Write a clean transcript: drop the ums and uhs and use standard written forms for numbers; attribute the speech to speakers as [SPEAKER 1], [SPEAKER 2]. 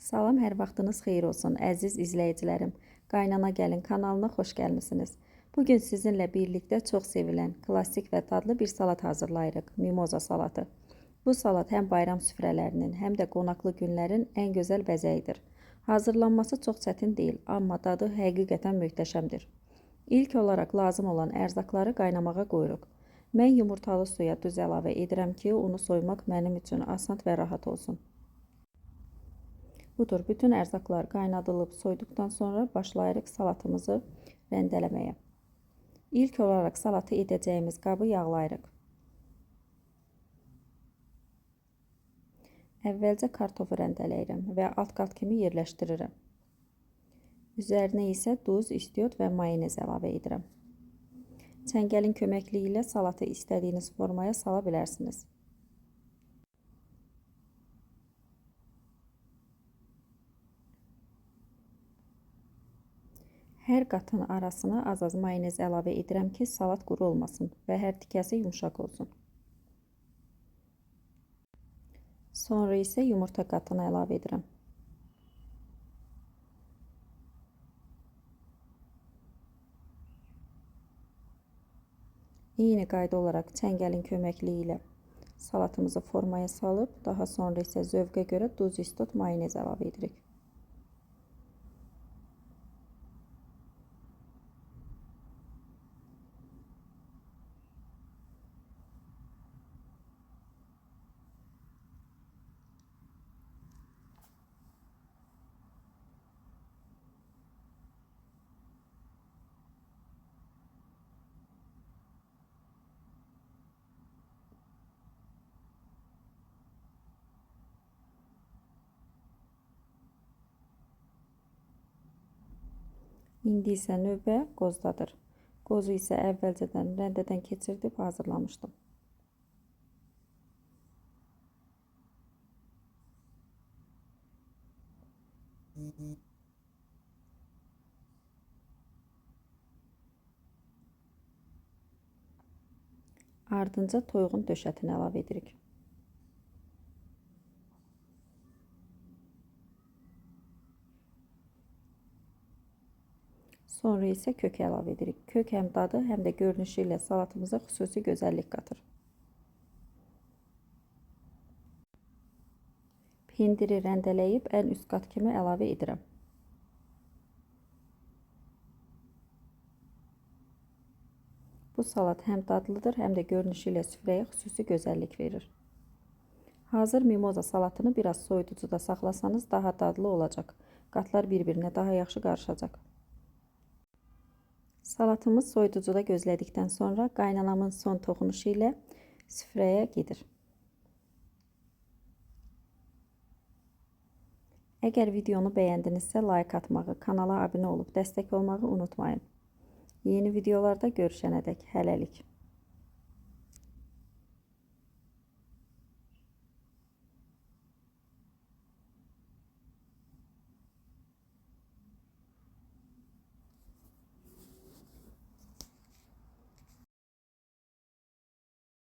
[SPEAKER 1] Salam, hər vaxtınız xeyir olsun, əziz izləyicilərim. Qaynana Gəlin kanalına xoş gəlmisiniz. Bugün sizinlə birlikdə çox sevilən, klassik və dadlı bir salat hazırlayırıq, mimoza salatı. Bu salat həm bayram süfrələrinin, həm də qonaqlı günlərin ən gözəl bəzəyidir. Hazırlanması çox çətin deyil, amma dadı həqiqətən möhtəşəmdir. İlk olaraq lazım olan ərzaqları qaynamağa qoyuruq. Mən yumurtalı suya duz əlavə edirəm ki, onu soymaq mənim üçün asan və rahat olsun. Budur, bütün ərzaqlar qaynadılıb soyduqdan sonra başlayırıq salatımızı rəndələməyə. İlk olaraq salatı edəcəyimiz qabı yağlayırıq. Əvvəlcə kartofu rəndələyirəm və alt qat kimi yerləşdirirəm. Üzərinə isə duz, istiot və mayonez əlavə edirəm. Çəngəlin köməkliyi ilə salatı istədiyiniz formaya sala bilərsiniz. Hər qatın arasına az-az mayonez əlavə edirəm ki, salat quru olmasın və hər tikəsi yumşaq olsun. Sonra isə yumurta qatını əlavə edirəm. Eyni qayda olaraq çəngəlin köməkliyi ilə salatımızı formaya salıb, daha sonra isə zövqə görə duz, istot, mayonez əlavə edirik. İndi isə növbə qozdadır. Qozu isə əvvəlcədən rəndədən keçirdib hazırlamışdım. Ardınca toyuğun döşətini əlavə edirik. Sonra isə kök əlavə edirik. Kök həm dadı, həm də görünüşü ilə salatımıza xüsusi gözəllik qatır. Pendiri rəndələyib ən üst qat kimi əlavə edirəm. Bu salat həm dadlıdır, həm də görünüşü ilə süfrəyə xüsusi gözəllik verir. Hazır mimoza salatını biraz soyuducuda saxlasanız daha dadlı olacaq. Qatlar bir-birinə daha yaxşı qarışacaq. Salatımız soyuducuda gözlədikdən sonra qaynanamın son toxunuşu ilə süfrəyə gedir. Əgər videonu bəyəndinizsə like atmağı, kanala abunə olub dəstək olmağı unutmayın. Yeni videolarda görüşənədək hələlik.